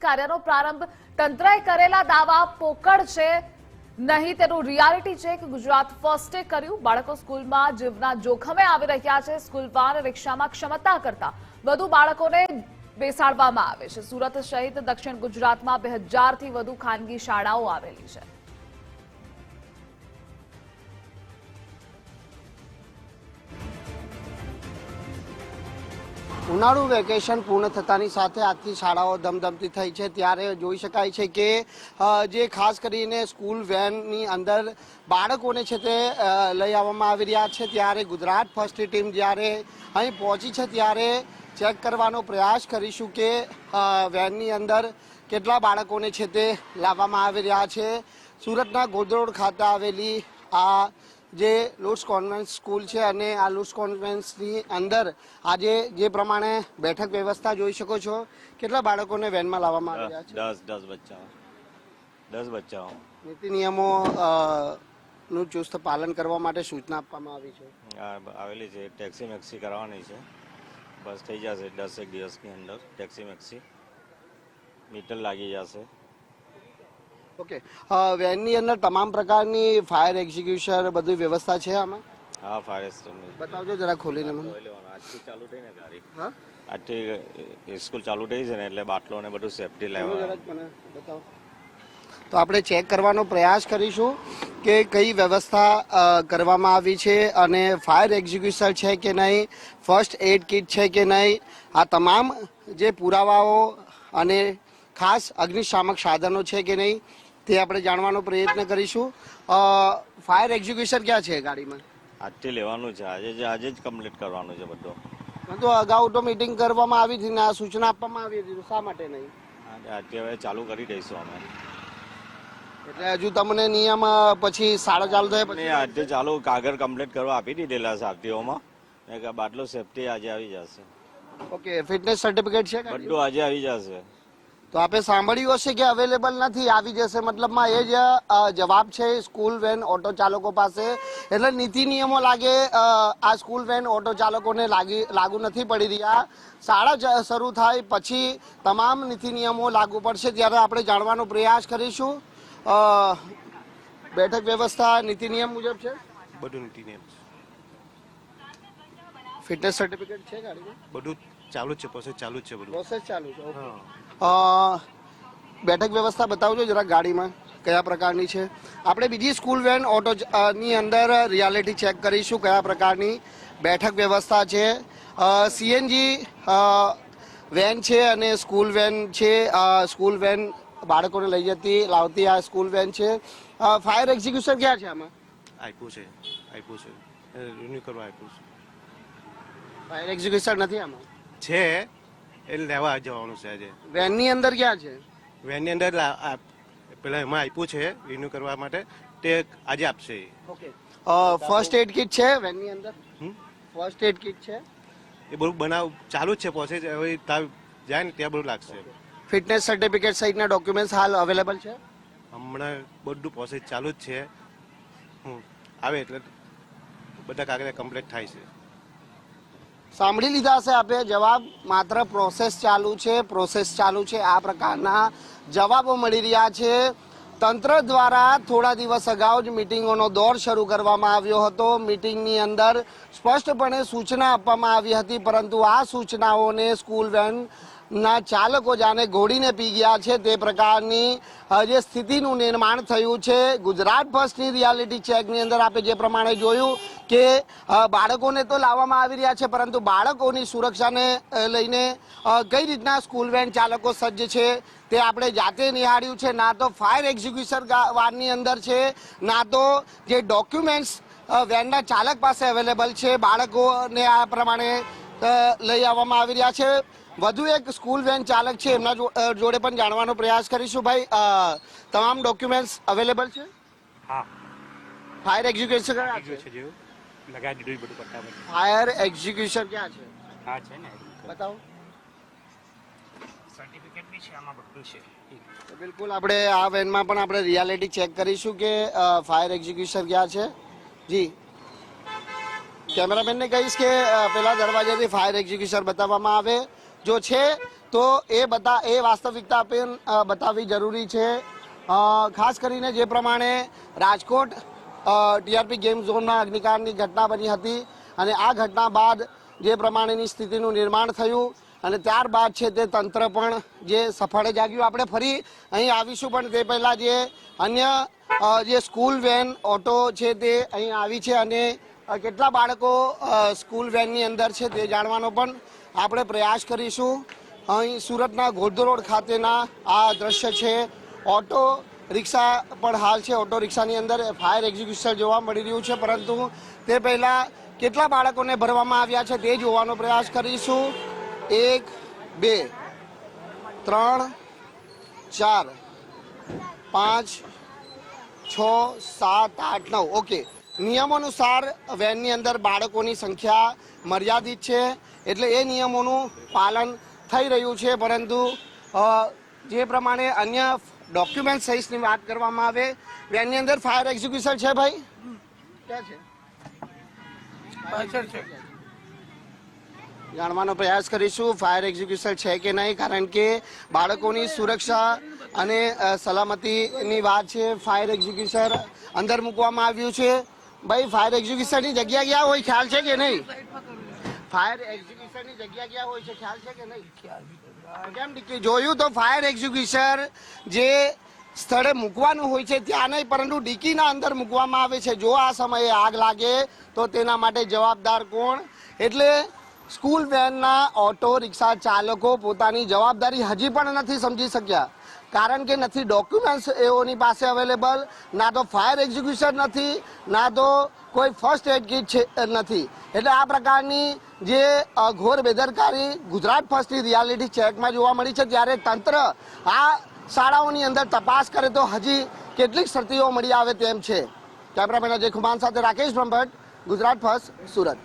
કાર્યનો પ્રારંભ. તંત્રએ કરેલા દાવા પોકળ છે નહીં તેનું રિયાલિટી ચેક ગુજરાત ફર્સ્ટે કર્યું. બાળકો સ્કૂલમાં જીવના જોખમે આવી રહ્યા છે. સ્કૂલ વાન રિક્ષામાં ક્ષમતા કરતા વધુ બાળકોને બેસાડવામાં આવે છે. સુરત સહિત દક્ષિણ ગુજરાતમાં 2000 થી વધુ ખાનગી શાળાઓ આવેલી છે. ઉનાળુ વેકેશન પૂર્ણ થતાની સાથે આજથી શાળાઓ ધમધમતી થઈ છે. ત્યારે જોઈ શકાય છે કે જે ખાસ કરીને સ્કૂલ વેનની અંદર બાળકોને છે તે લઈ આવવામાં આવી રહ્યા છે. ત્યારે ગુજરાત ફર્સ્ટની ટીમ જ્યારે અહીં પહોંચી છે ત્યારે ચેક કરવાનો પ્રયાસ કરીશું કે વેનની અંદર કેટલા બાળકોને છે તે લાવવામાં આવી રહ્યા છે. સુરતના ગોધરોડ ખાતે આવેલી આ જે લુટ્સ કોન્વેન્ટ સ્કૂલ છે અને આ લુટ્સ કોન્વેન્ટની અંદર આજે જે પ્રમાણે બેઠક વ્યવસ્થા જોઈ શકો છો. કેટલા બાળકોને વેનમાં લાવવામાં આવી રહ્યા છે? 10 બચ્ચાઓ. નીતિ નિયમો નું ચુસ્ત પાલન કરવા માટે સૂચના આપવામાં આવી છે. આવેલી છે. ટેક્સી મેક્સી કરવાની છે. બસ થઈ જશે 10 દિવસની અંદર. ટેક્સી મેક્સી મીટર લાગી જશે. ઓકે, વેનની અંદર તમામ પ્રકારની ફાયર એક્ઝિક્યુશન બધી વ્યવસ્થા છે આમાં? હા, ફાયર એક્સ્ટિંગ્વિશર બતાવજો જરા ખોલીને મને. આજથી ચાલુ થઈ ને ગાડી. હા, આજથી સ્કૂલ ચાલુ થઈ છે ને એટલે બાટલો ને બધું સેફટી લેવા. બતાવો. તો આપણે ચેક કરવાનો પ્રયાસ કરીશું કે કઈ વ્યવસ્થા કરવામાં આવી છે અને ફાયર એક્ઝિક્યુશન છે કે નહીં, ફર્સ્ટ એડ કિટ છે કે નહીં, આ તમામ જે પુરાવાઓ અને ખાસ અગ્નિશામક સાધનો છે કે નહીં તે આપણે જાણવાનો પ્રયત્ન કરીશું. ફાયર એક્ઝિક્યુશન ક્યાં છે ગાડીમાં? આજથી લેવાનું છે. આજે જ કમ્પ્લીટ કરવાનું છે બધું. તો અગાઉ તો મીટિંગ કરવામાં આવી હતી ને આ સૂચના આપવામાં આવી હતી, શા માટે નહીં? આજથી હવે ચાલુ કરી દઈશું અમે. એટલે હજુ તમને નિયમ પછી શાળા ચાલુ થાય પછી આજથી ચાલુ કાગળ કમ્પ્લીટ કરવા આપી દીધેલા છે આરટીઓમાં. બાટલો સેફટી આજે આવી જશે. ઓકે, ફિટનેસ સર્ટિફિકેટ છે બધું આજે આવી જશે. તો આપે સાંભળ્યું હશે કે અવેલેબલ નથી, આવી જશે. મતલબમાં એ જ જવાબ છે સ્કૂલ વેન ઓટો ચાલકો પાસે. એટલે નીતિ નિયમો લાગે આ સ્કૂલ વેન ઓટો ચાલકોને લાગુ નથી પડી રહ્યા. શાળા શરૂ થાય પછી તમામ નીતિ નિયમો લાગુ પડશે. ત્યારે આપણે જાણવાનો પ્રયાસ કરીશું. બેઠક વ્યવસ્થા નીતિ નિયમ મુજબ છે? બધું નીતિ નિયમ છે. ફિટનેસ સર્ટિફિકેટ છે ગાડીમાં? બધું ચાલુ જ છે. પ્રોસેસ ચાલુ જ છે. બધું પ્રોસેસ ચાલુ છે. બેઠક વ્યવસ્થા બતાવજો જરા ગાડીમાં કયા પ્રકારની છે. આપણે બીજી સ્કૂલ વેન ઓટો ની અંદર રિયાલિટી ચેક કરીશું કયા પ્રકારની બેઠક વ્યવસ્થા છે. સીએનજી વેન છે અને સ્કૂલ વેન છે. સ્કૂલ વેન બાળકોને લઈ જતી લાવતી આ સ્કૂલ વેન છે. ફાયર એક્ઝિક્યુશન ક્યાં છે આમાં? આપ્યું છે. રિન્યુ કરવા આપ્યું છે. ફાયર એક્ઝિક્યુશન નથી આમાં? છે એ લેવા જવાનું છે આજે. વેનની અંદર ક્યાં છે? વેનની અંદર પેલા એમાં આપ્યું છે રિન્યુ કરવા માટે, તે આજે આપશે. ઓકે, ફર્સ્ટ એડ કિટ છે વેનની અંદર? ફર્સ્ટ એડ કિટ છે. એ બધું બનાવ ચાલુ જ છે. પ્રોસેસ હવે જાય ને ત્યાં બધું લાગશે. ફિટનેસ સર્ટિફિકેટ સહિતના ડોક્યુમેન્ટ્સ હાલ અવેલેબલ છે? હમણાં બધું પ્રોસેસ ચાલુ જ છે. આવે એટલે બધા કાગળ કમ્પ્લીટ થાય છે. સાંભળી લીધા હશે આપે જવાબ. માત્ર પ્રોસેસ ચાલુ છે, પ્રોસેસ ચાલુ છે, આ પ્રકારના જવાબો મળી રહ્યા છે. તંત્ર દ્વારા થોડા દિવસ અગાઉ જ મિટિંગોનો દોર શરૂ કરવામાં આવ્યો હતો. મિટિંગની અંદર સ્પષ્ટપણે સૂચના આપવામાં આવી હતી, પરંતુ આ સૂચનાઓને સ્કૂલ વેન ના ચાલકો જાણે ઘોડીને પી ગયા છે તે પ્રકારની જે સ્થિતિનું નિર્માણ થયું છે. ગુજરાત ફર્સ્ટની રિયાલિટી ચેકની અંદર આપણે જે પ્રમાણે જોયું કે બાળકોને તો લાવવામાં આવી રહ્યા છે, પરંતુ બાળકોની સુરક્ષાને લઈને કઈ રીતના સ્કૂલ વેન ચાલકો સજ્જ છે તે આપણે જાતે નિહાળ્યું છે. ના તો ફાયર એક્ઝિક્યુશન વાનની અંદર છે, ના તો જે ડોક્યુમેન્ટ્સ વેનના ચાલક પાસે અવેલેબલ છે. બાળકોને આ પ્રમાણે લઈ આવવામાં આવી રહ્યા છે. વધુ એક સ્કૂલ વેન ચાલક છે, એમના જોડે પણ જાણવાનો પ્રયાસ કરીશું. ભાઈ, તમામ ડોક્યુમેન્ટ્સ અવેલેબલ છે? હા. ફાયર એક્ઝિક્યુશન ક્યાં છે? લગાવી દીધું બધું પટ્ટા. ફાયર એક્ઝિક્યુશન ક્યાં છે? હા છે ને, બતાવો. સર્ટિફિકેટ બી છે આમાં, બધું છે. બિલકુલ, આપણે આ વેનમાં પણ આપણે રિયાલિટી ચેક કરીશું કે ફાયર એક્ઝિક્યુશન ક્યાં છે. જી, કેમેરામેનને કહીશ કે પેલા દરવાજાથી ફાયર એક્ઝિક્યુશન બતાવવામાં આવે. જો છે તો એ વાસ્તવિકતા પણ બતાવવી જરૂરી છે. ખાસ કરીને જે પ્રમાણે રાજકોટ ટીઆરપી ગેમ ઝોનમાં અગ્નિકાંડની ઘટના બની હતી અને આ ઘટના બાદ જે પ્રમાણેની સ્થિતિનું નિર્માણ થયું અને ત્યારબાદ છે તે તંત્ર પણ જે સફળે જાગ્યું. આપણે ફરી અહીં આવીશું, પણ તે પહેલાં જે અન્ય જે સ્કૂલ વેન ઓટો છે તે અહીં આવી છે અને કેટલા બાળકો સ્કૂલ વેનની અંદર છે તે જાણવાનો પણ આપણે પ્રયાસ કરીશું. અહીં સુરતના ગોધરા રોડ ખાતેના આ દ્રશ્ય છે. ઓટો રિક્ષા પણ હાલ છે. ઓટો રિક્ષાની અંદર ફાયર એક્ઝિક્યુશન જોવા મળી રહ્યું છે, પરંતુ તે પહેલાં કેટલા બાળકોને ભરવામાં આવ્યા છે તે જોવાનો પ્રયાસ કરીશું. 1 2 3 4 5 6 7 8 9. ઓકે, નિયમો અનુસાર વેનની અંદર બાળકોની સંખ્યા મર્યાદિત છે, એટલે એ નિયમોનું પાલન થઈ રહ્યું છે. પરંતુ જે પ્રમાણે અન્ય ડોક્યુમેન્ટ સહિતની વાત કરવામાં આવે, વેનની અંદર ફાયર એક્ઝિક્યુશન છે ભાઈ, ક્યાં છે? જાણવાનો પ્રયાસ કરીશું ફાયર એક્ઝિક્યુશન છે કે નહીં, કારણ કે બાળકોની સુરક્ષા અને સલામતીની વાત છે. ફાયર એક્ઝિક્યુશન અંદર મૂકવામાં આવ્યું છે. ભાઈ, ફાયર એક્ઝિક્યુશનની જગ્યા ક્યાં હોય, ખ્યાલ છે કે નહીં? ફાયર એક્ઝિક્યુશનની જગ્યા ક્યાં હોય છે, ખ્યાલ છે કે નહીં? કેમ જોયું તો ફાયર એક્ઝિક્યુશન જે સ્થળે મૂકવાનું હોય છે ત્યાં નહીં, પરંતુ ડીકીના અંદર મૂકવામાં આવે છે. જો આ સમયે આગ લાગે તો તેના માટે જવાબદાર કોણ? એટલે સ્કૂલ વેનના ઓટો રિક્ષા ચાલકો પોતાની જવાબદારી હજી પણ નથી સમજી શક્યા, કારણ કે નથી ડોક્યુમેન્ટ્સ એઓની પાસે અવેલેબલ, ના તો ફાયર એક્ઝિક્યુશન નથી, ના તો કોઈ ફર્સ્ટ એડ કિટ છે નથી. એટલે આ પ્રકારની જે ઘોર બેદરકારી ગુજરાત ફર્સ્ટની રિયાલિટી ચેકમાં જોવા મળી છે. ત્યારે તંત્ર આ શાળાઓની અંદર તપાસ કરે તો હજી કેટલીક શરતીઓ મળી આવે તેમ છે. કેમેરામેન અજય ખુમાન સાથે રાકેશ બ્રહ્મભટ્ટ, ગુજરાત ફર્સ્ટ, સુરત.